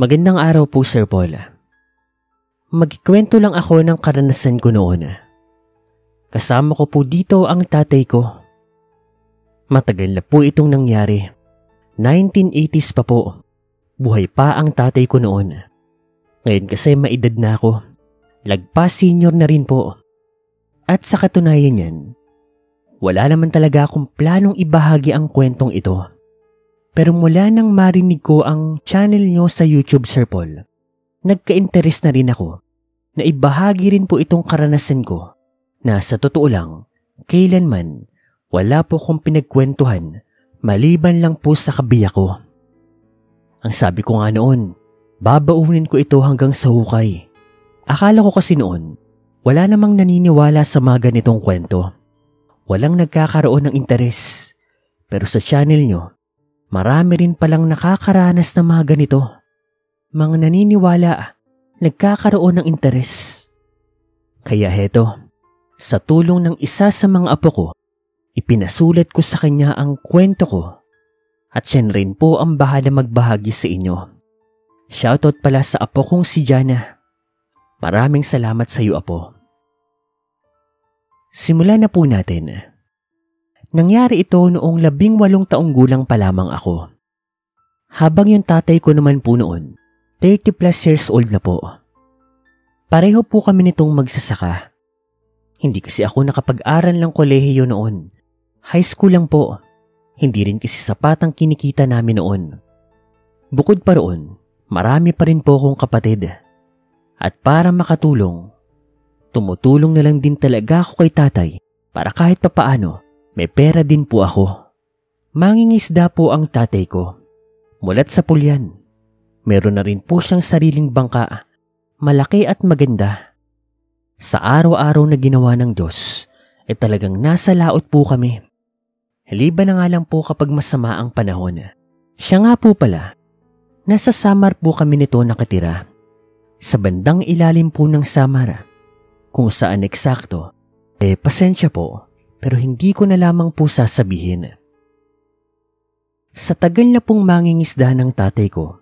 Magandang araw po, Sir Paul. Magkikwento lang ako ng karanasan ko noon. Kasama ko po dito ang tatay ko. Matagal na po itong nangyari. 1980s pa po. Buhay pa ang tatay ko noon. Ngayon kasi maedad na ako. Lagpas senior na rin po. At sa katunayan yan, wala naman talaga akong planong ibahagi ang kwentong ito. Pero mula nang marinig ko ang channel nyo sa YouTube, Sir Paul, nagka-interest na rin ako na ibahagi rin po itong karanasan ko na sa totoo lang, kailanman wala po akong pinagkwentuhan maliban lang po sa kabiyak ko. Ang sabi ko nga noon, babaunin ko ito hanggang sa hukay. Akala ko kasi noon, wala namang naniniwala sa mga ganitong kwento. Walang nagkakaroon ng interes. Pero sa channel nyo, marami rin palang nakakaranas ng mga ganito. Mga naniniwala, nagkakaroon ng interes. Kaya heto, sa tulong ng isa sa mga apo ko, ipinasulat ko sa kanya ang kwento ko at siya rin po ang bahala magbahagi sa inyo. Shoutout pala sa apo kong si Jana. Maraming salamat sa iyo, apo. Simulan na po natin. Nangyari ito noong 18 taong gulang pa lamang ako. Habang yung tatay ko naman po noon, 30 plus years old na po. Pareho po kami nitong magsasaka. Hindi kasi ako nakapag-aral ng kolehiyo noon. High school lang po. Hindi rin kasi sapat ang kinikita namin noon. Bukod pa roon, marami pa rin po akong kapatid. At para makatulong, tumutulong na lang din talaga ako kay tatay para kahit papaano, may pera din po ako. Mangingisda po ang tatay ko. Mulat sa pulyan. Meron na rin po siyang sariling bangka. Malaki at maganda. Sa araw-araw na ginawa ng Diyos, ay talagang nasa laot po kami. Liban na nga lang po kapag masama ang panahon. Siya nga po pala, nasa Samar po kami nito nakatira. Sa bandang ilalim po ng Samar. Kung saan eksakto, pasensya po. Pero hindi ko na lamang po sasabihin. Sa tagal na pong mangingisda ng tatay ko,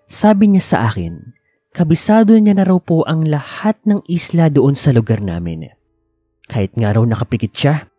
sabi niya sa akin, kabisado niya na raw po ang lahat ng isla doon sa lugar namin. Kahit nga raw nakapikit siya,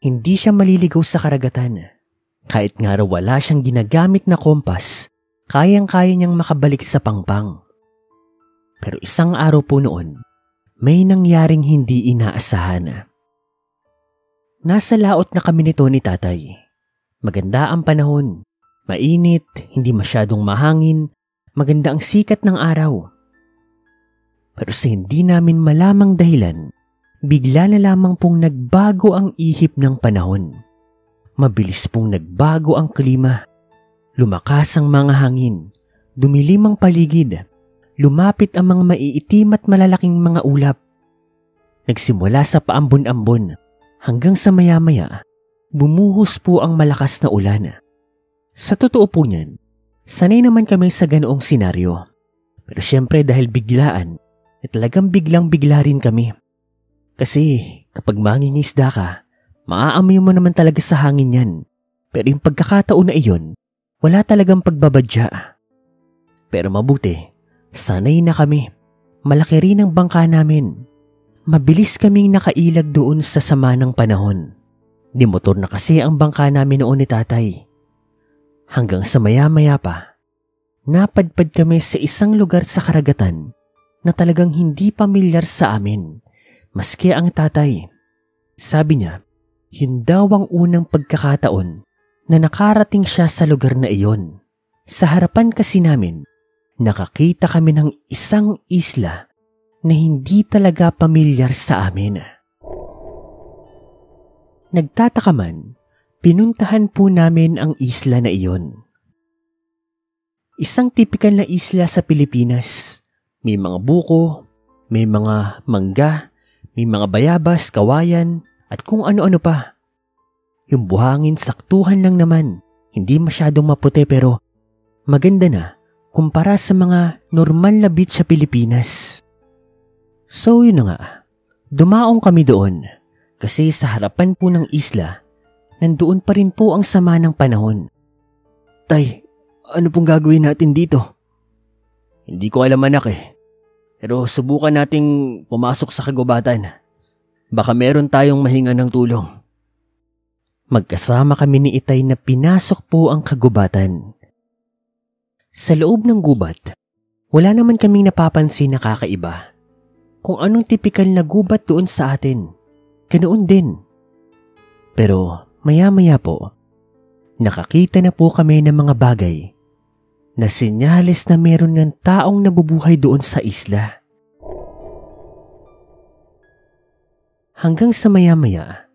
hindi siya maliligaw sa karagatan. Kahit nga raw wala siyang ginagamit na kompas, kayang-kaya niyang makabalik sa pangpang. Pero isang araw po noon, may nangyaring hindi inaasahan. Nasa laot na kami nito ni tatay. Maganda ang panahon. Mainit, hindi masyadong mahangin, maganda ang sikat ng araw. Pero sa hindi namin malamang dahilan, bigla na lamang pong nagbago ang ihip ng panahon. Mabilis pong nagbago ang klima. Lumakas ang mga hangin, dumilim ang paligid, lumapit ang mga maiitim at malalaking mga ulap. Nagsimula sa paambon-ambon. Hanggang sa maya-maya, bumuhos po ang malakas na ulan. Sa totoo po niyan, sanay naman kami sa ganoong senaryo. Pero syempre dahil biglaan, talagang biglang-bigla rin kami. Kasi kapag mangingisda ka, maaamoy mo naman talaga sa hangin yan. Pero yung pagkakataon na iyon, wala talagang pagbabadya. Pero mabuti, sanay na kami. Malaki rin ang bangka namin. Mabilis kaming nakailag doon sa sama ng panahon. Di motor na kasi ang bangka namin noon ni tatay. Hanggang sa maya-maya pa, napadpad kami sa isang lugar sa karagatan na talagang hindi pamilyar sa amin, maski ang tatay. Sabi niya, yun daw ang unang pagkakataon na nakarating siya sa lugar na iyon. Sa harapan kasi namin, nakakita kami ng isang isla na hindi talaga pamilyar sa amin. Nagtataka man, pinuntahan po namin ang isla na iyon. Isang tipikal na isla sa Pilipinas. May mga buko, may mga mangga, may mga bayabas, kawayan, at kung ano-ano pa. Yung buhangin saktuhan lang naman, hindi masyadong maputi pero maganda na kumpara sa mga normal na beach sa Pilipinas. So yun na nga, dumaong kami doon kasi sa harapan po ng isla, nandoon pa rin po ang sama ng panahon. Tay, ano pong gagawin natin dito? Hindi ko alam anak pero subukan nating pumasok sa kagubatan. Baka meron tayong mahinga ng tulong. Magkasama kami ni Itay na pinasok po ang kagubatan. Sa loob ng gubat, wala naman kaming napapansin na kakaiba. Kung anong tipikal na gubat doon sa atin, ganoon din. Pero maya-maya po, nakakita na po kami ng mga bagay na senyales na meron ng taong nabubuhay doon sa isla. Hanggang sa maya-maya,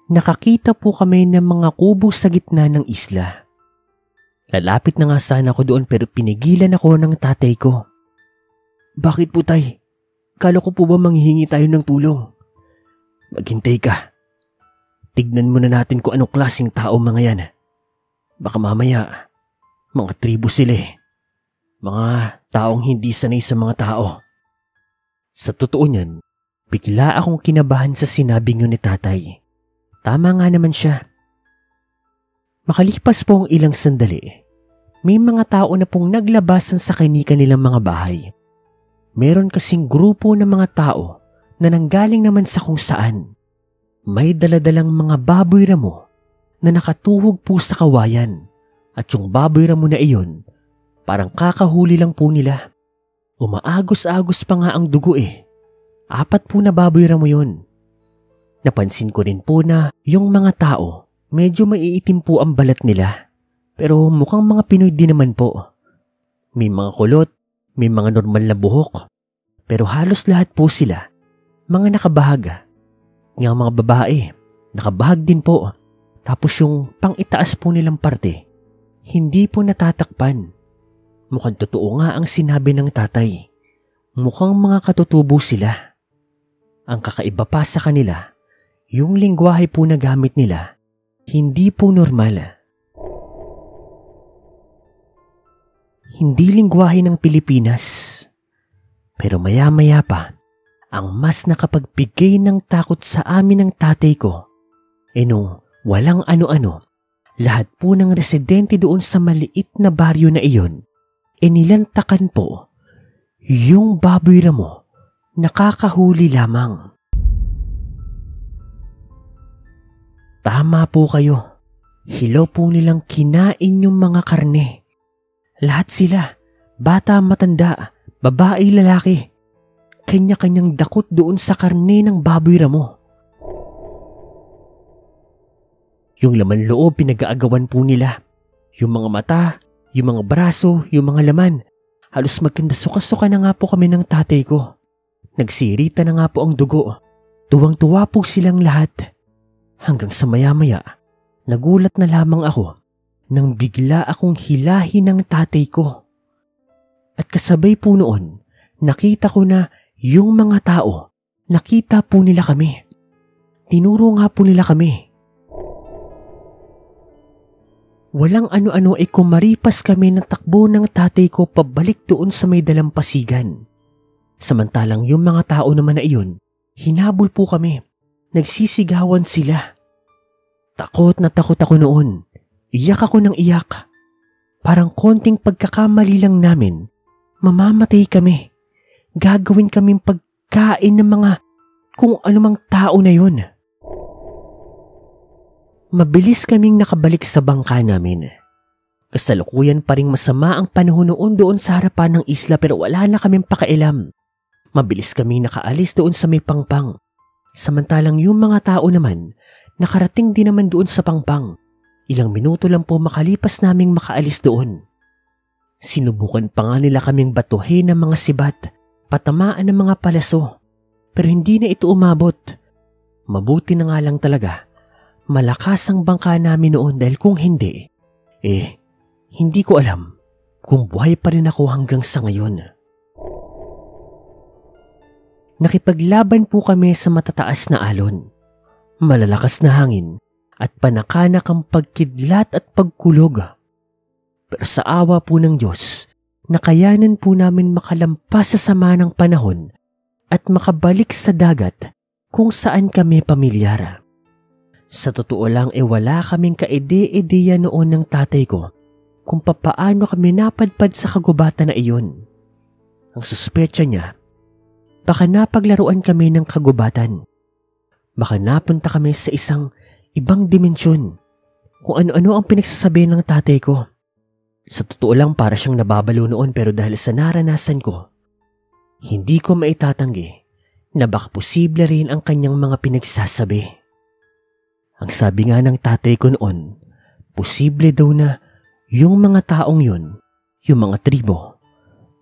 nakakita po kami ng mga kubo sa gitna ng isla. Lalapit na nga sana ako doon pero pinigilan ako ng tatay ko. Bakit po tay? Kala ko po ba manghihingi tayo ng tulong? Maghintay ka. Tignan muna natin kung anong klaseng tao mga yan. Baka mamaya, mga tribo sila Mga taong hindi sanay sa mga tao. Sa totoo niyan, bigla akong kinabahan sa sinabi niyo ni tatay. Tama nga naman siya. Makalipas po ang ilang sandali, may mga tao na pong naglabasan sa kanilang mga bahay. Meron kasing grupo ng mga tao na nanggaling naman sa kung saan. May daladalang mga baboy ramo na nakatuhog po sa kawayan at yung baboy ramo na iyon parang kakahuli lang po nila. Umaagos-agos pa nga ang dugo 4 po na baboy ramo yun. Napansin ko rin po na yung mga tao medyo maiitim po ang balat nila pero mukhang mga Pinoy din naman po. May mga kulot, may mga normal na buhok, pero halos lahat po sila mga nakabahaga. Nga mga babae, nakabahag din po. Tapos yung pang-itaas po nilang parte, hindi po natatakpan. Mukhang totoo nga ang sinabi ng tatay. Mukhang mga katutubo sila. Ang kakaiba pa sa kanila, yung lengguwahe po na gamit nila, hindi po normal. Hindi lengguwahe ng Pilipinas. Pero maya-maya pa, ang mas nakapagbigay ng takot sa amin ng tatay ko, nung walang ano-ano, lahat po ng residente doon sa maliit na baryo na iyon, nilantakan po yung baboy ramo, nakakahuli lamang. Tama po kayo, hilaw po nilang kinain yung mga karne. Lahat sila, bata matanda, babae lalaki, kanya-kanyang dakot doon sa karne ng baboy ramo. Yung laman loob pinag-aagawan po nila. Yung mga mata, yung mga braso, yung mga laman. Halos magkandasuka-suka na nga po kami ng tatay ko. Nagsirita na nga po ang dugo. Tuwang-tuwa po silang lahat. Hanggang sa maya-maya, nagulat na lamang ako nang bigla akong hilahin ng tatay ko. At kasabay po noon, nakita ko na yung mga tao, nakita po nila kami. Tinuro nga po nila kami. Walang ano-ano ay kumaripas kami ng takbo ng tatay ko pabalik doon sa may dalampasigan. Samantalang yung mga tao naman na iyon, hinabol po kami. Nagsisigawan sila. Takot na takot ako noon. Iyak ako ng iyak. Parang konting pagkakamali lang namin, mamamatay kami. Gagawin kaming pagkain ng mga kung anumang tao na yun. Mabilis kaming nakabalik sa bangka namin. Kasalukuyan pa ring masama ang panahon noon doon sa harapan ng isla pero wala na kaming pakialam. Mabilis kaming nakaalis doon sa may pangpang. Samantalang yung mga tao naman, nakarating din naman doon sa pangpang. Ilang minuto lang po makalipas naming makaalis doon. Sinubukan pa nga nila kaming batuhin ng mga sibat, patamaan ng mga palaso. Pero hindi na ito umabot. Mabuti na nga lang talaga. Malakas ang bangka namin noon dahil kung hindi, hindi ko alam kung buhay pa rin ako hanggang sa ngayon. Nakipaglaban po kami sa matataas na alon, malalakas na hangin at panakanak ang pagkidlat at pagkulog. Pero sa awa po ng Diyos, nakayanan po namin makalampas sa sama ng panahon at makabalik sa dagat kung saan kami pamilyar. Sa totoo lang wala kaming kaide-ideya noon ng tatay ko kung papaano kami napadpad sa kagubatan na iyon. Ang suspecha niya, baka napaglaruan kami ng kagubatan. Baka napunta kami sa isang ibang dimensyon. Kung ano-ano ang pinagsasabi ng tatay ko. Sa totoo lang para siyang nababalo noon pero dahil sa naranasan ko, hindi ko maitatanggi na baka posible rin ang kanyang mga pinagsasabi. Ang sabi nga ng tatay ko noon, posible daw na yung mga taong yun, yung mga tribo,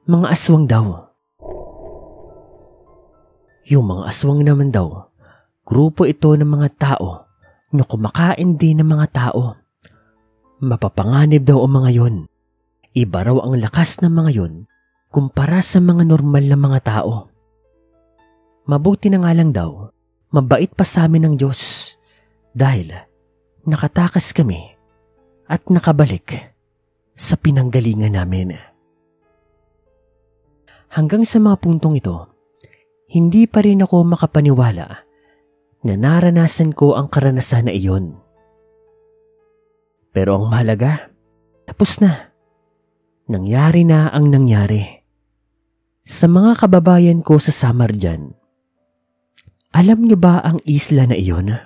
mga aswang daw. Yung mga aswang naman daw, grupo ito ng mga tao na kumakain din ng mga tao. Mapapanganib daw ang mga yon. Iba raw ang lakas ng mga yon kumpara sa mga normal na mga tao. Mabuti na nga lang daw, mabait pa sa amin ng Diyos dahil nakatakas kami at nakabalik sa pinanggalingan namin. Hanggang sa mga puntong ito, hindi pa rin ako makapaniwala na naranasan ko ang karanasan na iyon. Pero ang mahalaga, tapos na. Nangyari na ang nangyari. Sa mga kababayan ko sa Samar dyan, alam niyo ba ang isla na iyon?